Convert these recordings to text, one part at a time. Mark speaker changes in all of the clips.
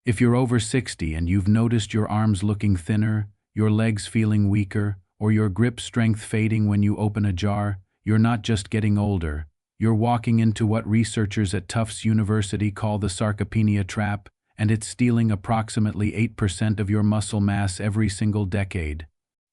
Speaker 1: If you're over 60 and you've noticed your arms looking thinner, your legs feeling weaker, or your grip strength fading when you open a jar, you're not just getting older. You're walking into what researchers at Tufts University call the sarcopenia trap, and it's stealing approximately 8% of your muscle mass every single decade.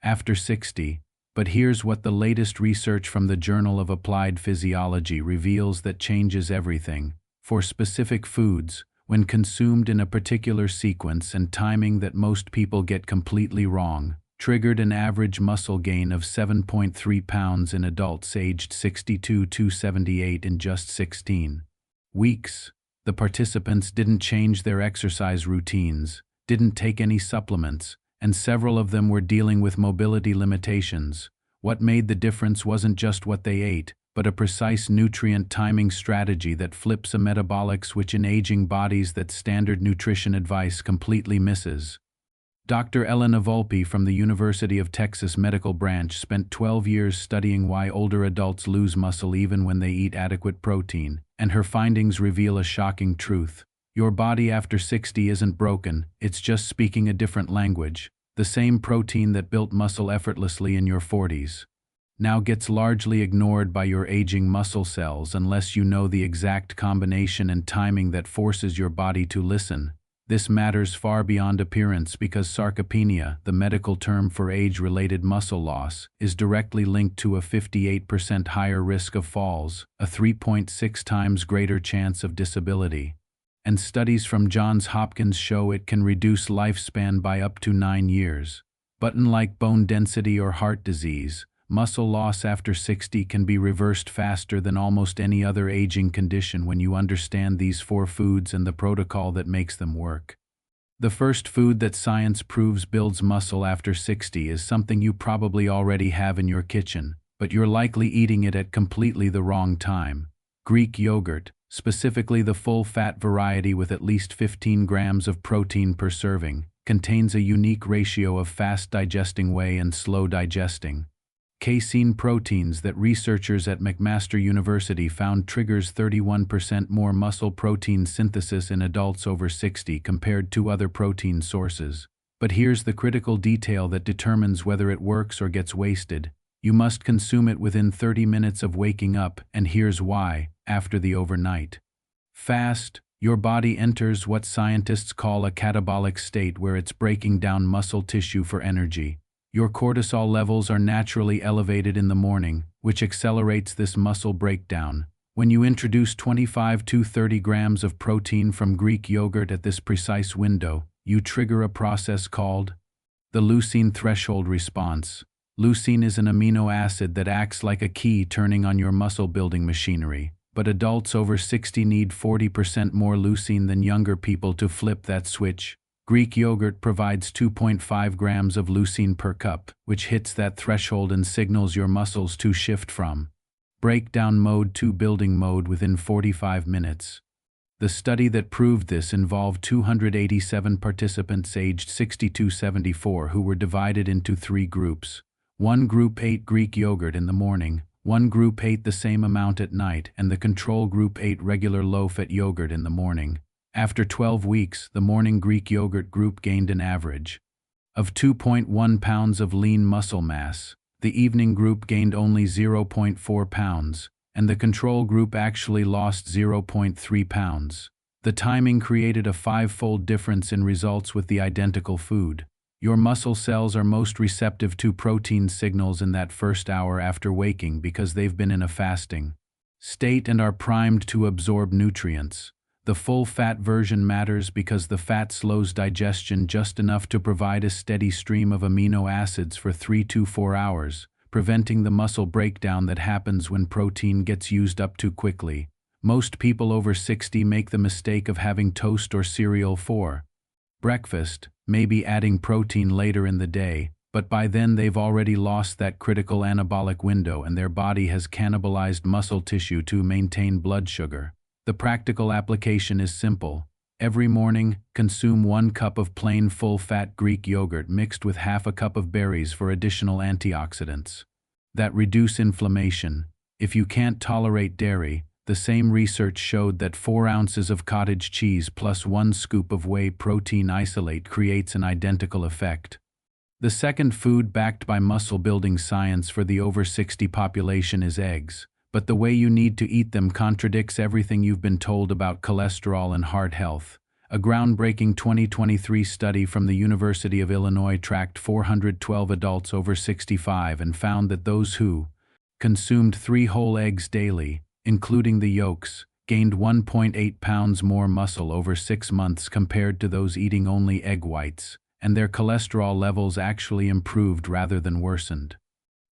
Speaker 1: After 60, but here's what the latest research from the Journal of Applied Physiology reveals that changes everything. For specific foods, when consumed in a particular sequence and timing that most people get completely wrong, triggered an average muscle gain of 7.3 pounds in adults aged 62 to 78 in just 16 weeks. The participants didn't change their exercise routines, didn't take any supplements, and several of them were dealing with mobility limitations. What made the difference wasn't just what they ate, but a precise nutrient timing strategy that flips a metabolic switch in aging bodies that standard nutrition advice completely misses. Dr. Elena Volpe from the University of Texas Medical Branch spent 12 years studying why older adults lose muscle even when they eat adequate protein, and her findings reveal a shocking truth. Your body after 60 isn't broken, it's just speaking a different language. The same protein that built muscle effortlessly in your 40s now gets largely ignored by your aging muscle cells unless you know the exact combination and timing that forces your body to listen. This matters far beyond appearance because sarcopenia, the medical term for age-related muscle loss, is directly linked to a 58% higher risk of falls, a 3.6 times greater chance of disability. And studies from Johns Hopkins show it can reduce lifespan by up to 9 years. But unlike bone density or heart disease, muscle loss after 60 can be reversed faster than almost any other aging condition when you understand these 4 foods and the protocol that makes them work. The first food that science proves builds muscle after 60 is something you probably already have in your kitchen, but you're likely eating it at completely the wrong time. Greek yogurt, specifically the full-fat variety with at least 15 grams of protein per serving, contains a unique ratio of fast-digesting whey and slow-digesting casein proteins that researchers at McMaster University found triggers 31% more muscle protein synthesis in adults over 60 compared to other protein sources. But here's the critical detail that determines whether it works or gets wasted. You must consume it within 30 minutes of waking up, and here's why: after the overnight fast, your body enters what scientists call a catabolic state where it's breaking down muscle tissue for energy. Your cortisol levels are naturally elevated in the morning, which accelerates this muscle breakdown. When you introduce 25 to 30 grams of protein from Greek yogurt at this precise window, you trigger a process called the leucine threshold response. Leucine is an amino acid that acts like a key turning on your muscle-building machinery, but adults over 60 need 40% more leucine than younger people to flip that switch. Greek yogurt provides 2.5 grams of leucine per cup, which hits that threshold and signals your muscles to shift from breakdown mode to building mode within 45 minutes. The study that proved this involved 287 participants aged 60 to 74 who were divided into 3 groups. One group ate Greek yogurt in the morning, one group ate the same amount at night, and the control group ate regular low-fat yogurt in the morning. After 12 weeks, the morning Greek yogurt group gained an average of 2.1 pounds of lean muscle mass. The evening group gained only 0.4 pounds, and the control group actually lost 0.3 pounds. The timing created a 5-fold difference in results with the identical food. Your muscle cells are most receptive to protein signals in that first hour after waking because they've been in a fasting state and are primed to absorb nutrients. The full-fat version matters because the fat slows digestion just enough to provide a steady stream of amino acids for 3 to 4 hours, preventing the muscle breakdown that happens when protein gets used up too quickly. Most people over 60 make the mistake of having toast or cereal for breakfast, maybe adding protein later in the day, but by then they've already lost that critical anabolic window and their body has cannibalized muscle tissue to maintain blood sugar. The practical application is simple. Every morning, consume 1 cup of plain full-fat Greek yogurt mixed with half a cup of berries for additional antioxidants that reduce inflammation. If you can't tolerate dairy, the same research showed that 4 ounces of cottage cheese plus 1 scoop of whey protein isolate creates an identical effect. The second food backed by muscle-building science for the over 60 population is eggs, but the way you need to eat them contradicts everything you've been told about cholesterol and heart health. A groundbreaking 2023 study from the University of Illinois tracked 412 adults over 65 and found that those who consumed 3 whole eggs daily, including the yolks, gained 1.8 pounds more muscle over 6 months compared to those eating only egg whites, and their cholesterol levels actually improved rather than worsened.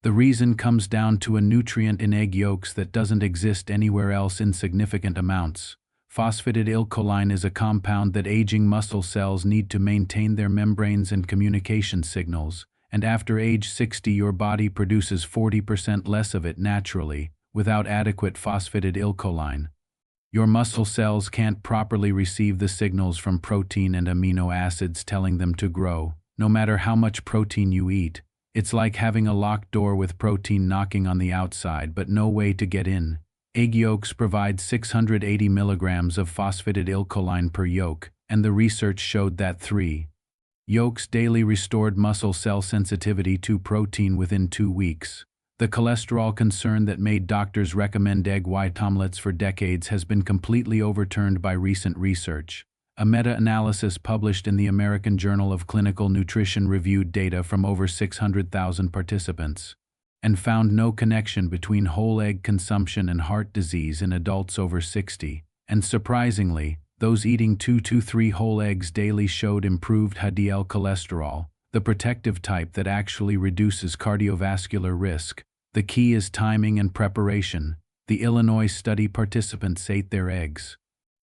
Speaker 1: The reason comes down to a nutrient in egg yolks that doesn't exist anywhere else in significant amounts. Phosphatidylcholine is a compound that aging muscle cells need to maintain their membranes and communication signals, and after age 60 your body produces 40% less of it naturally, without adequate phosphatidylcholine. Your muscle cells can't properly receive the signals from protein and amino acids telling them to grow, no matter how much protein you eat. It's like having a locked door with protein knocking on the outside but no way to get in. Egg yolks provide 680 milligrams of phosphatidylcholine per yolk, and the research showed that 3 yolks daily restored muscle cell sensitivity to protein within 2 weeks. The cholesterol concern that made doctors recommend egg white omelets for decades has been completely overturned by recent research. A meta-analysis published in the American Journal of Clinical Nutrition reviewed data from over 600,000 participants and found no connection between whole egg consumption and heart disease in adults over 60, and surprisingly, those eating 2 to 3 whole eggs daily showed improved HDL cholesterol, the protective type that actually reduces cardiovascular risk. The key is timing and preparation. The Illinois study participants ate their eggs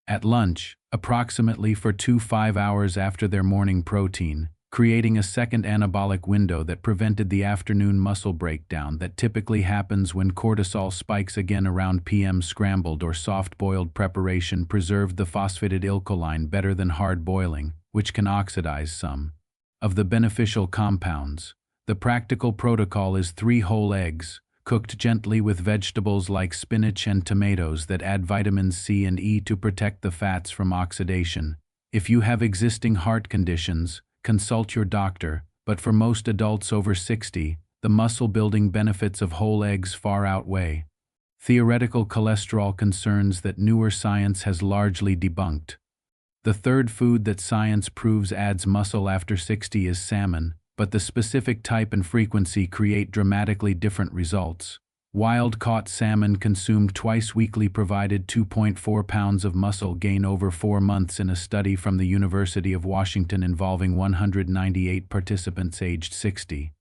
Speaker 1: at lunch, approximately for 2 to 5 hours after their morning protein, creating a second anabolic window that prevented the afternoon muscle breakdown that typically happens when cortisol spikes again around p.m. Scrambled or soft-boiled preparation preserved the phosphatidylcholine better than hard boiling, which can oxidize some of the beneficial compounds. The practical protocol is 3 whole eggs, cooked gently with vegetables like spinach and tomatoes that add vitamins C and E to protect the fats from oxidation. If you have existing heart conditions, consult your doctor, but for most adults over 60, the muscle-building benefits of whole eggs far outweigh theoretical cholesterol concerns that newer science has largely debunked. The third food that science proves adds muscle after 60 is salmon, but the specific type and frequency create dramatically different results. Wild-caught salmon consumed twice weekly provided 2.4 pounds of muscle gain over 4 months in a study from the University of Washington involving 198 participants aged 60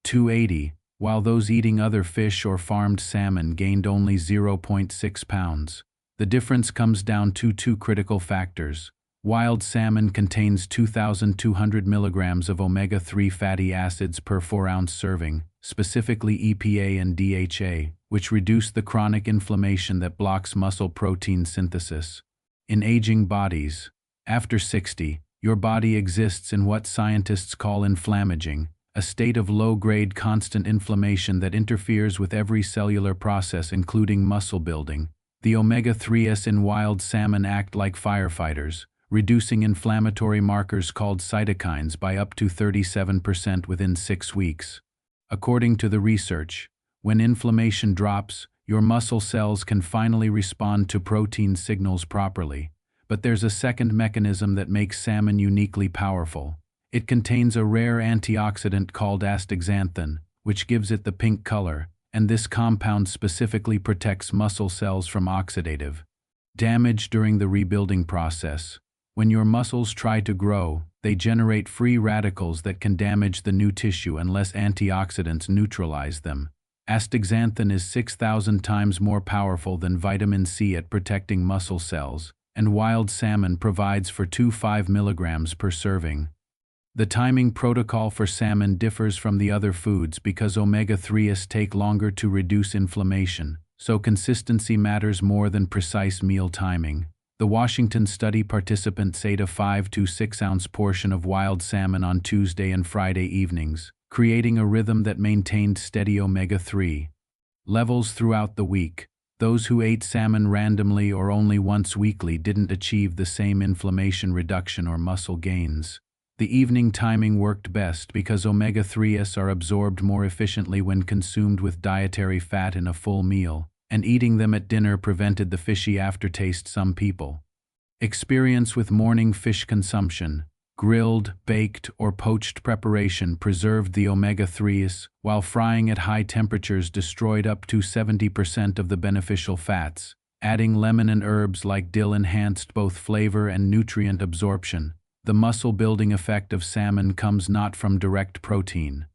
Speaker 1: to 80, while those eating other fish or farmed salmon gained only 0.6 pounds. The difference comes down to 2 critical factors. Wild salmon contains 2,200 milligrams of omega-3 fatty acids per 4-ounce serving, specifically EPA and DHA, which reduce the chronic inflammation that blocks muscle protein synthesis. In aging bodies, after 60, your body exists in what scientists call inflammaging, a state of low-grade constant inflammation that interferes with every cellular process including muscle building. The omega-3s in wild salmon act like firefighters, reducing inflammatory markers called cytokines by up to 37% within 6 weeks. According to the research, when inflammation drops, your muscle cells can finally respond to protein signals properly. But there's a second mechanism that makes salmon uniquely powerful. It contains a rare antioxidant called astaxanthin, which gives it the pink color, and this compound specifically protects muscle cells from oxidative damage during the rebuilding process. When your muscles try to grow, they generate free radicals that can damage the new tissue unless antioxidants neutralize them. Astaxanthin is 6,000 times more powerful than vitamin C at protecting muscle cells, and wild salmon provides for 2.5 milligrams per serving. The timing protocol for salmon differs from the other foods because omega-3s take longer to reduce inflammation, so consistency matters more than precise meal timing. The Washington study participants ate a 5 to 6 ounce portion of wild salmon on Tuesday and Friday evenings, creating a rhythm that maintained steady omega-3 levels throughout the week. Those who ate salmon randomly or only once weekly didn't achieve the same inflammation reduction or muscle gains. The evening timing worked best because omega-3s are absorbed more efficiently when consumed with dietary fat in a full meal, and eating them at dinner prevented the fishy aftertaste some people experience with morning fish consumption. Grilled, baked, or poached preparation preserved the omega-3s, while frying at high temperatures destroyed up to 70% of the beneficial fats. Adding lemon and herbs like dill enhanced both flavor and nutrient absorption. The muscle-building effect of salmon comes not from direct protein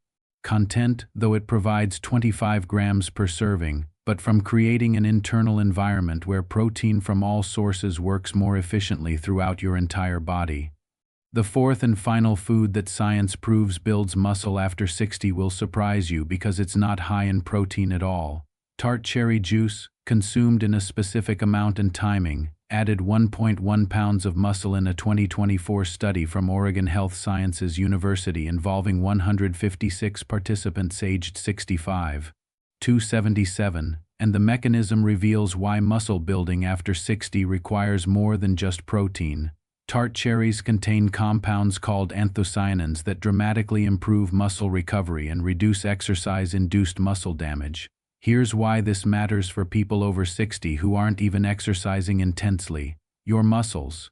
Speaker 1: content, though it provides 25 grams per serving, but from creating an internal environment where protein from all sources works more efficiently throughout your entire body. The fourth and final food that science proves builds muscle after 60 will surprise you because it's not high in protein at all. Tart cherry juice, consumed in a specific amount and timing, added 1.1 pounds of muscle in a 2024 study from Oregon Health Sciences University involving 156 participants aged 65 to 77, and the mechanism reveals why muscle building after 60 requires more than just protein. Tart cherries contain compounds called anthocyanins that dramatically improve muscle recovery and reduce exercise-induced muscle damage. Here's why this matters for people over 60 who aren't even exercising intensely. Your muscles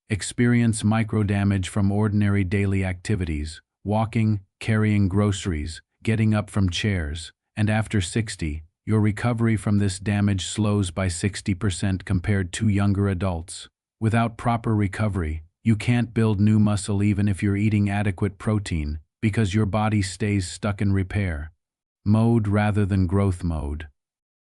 Speaker 1: experience microdamage from ordinary daily activities, walking, carrying groceries, getting up from chairs, and after 60, your recovery from this damage slows by 60% compared to younger adults. Without proper recovery, you can't build new muscle even if you're eating adequate protein, because your body stays stuck in repair mode rather than growth mode.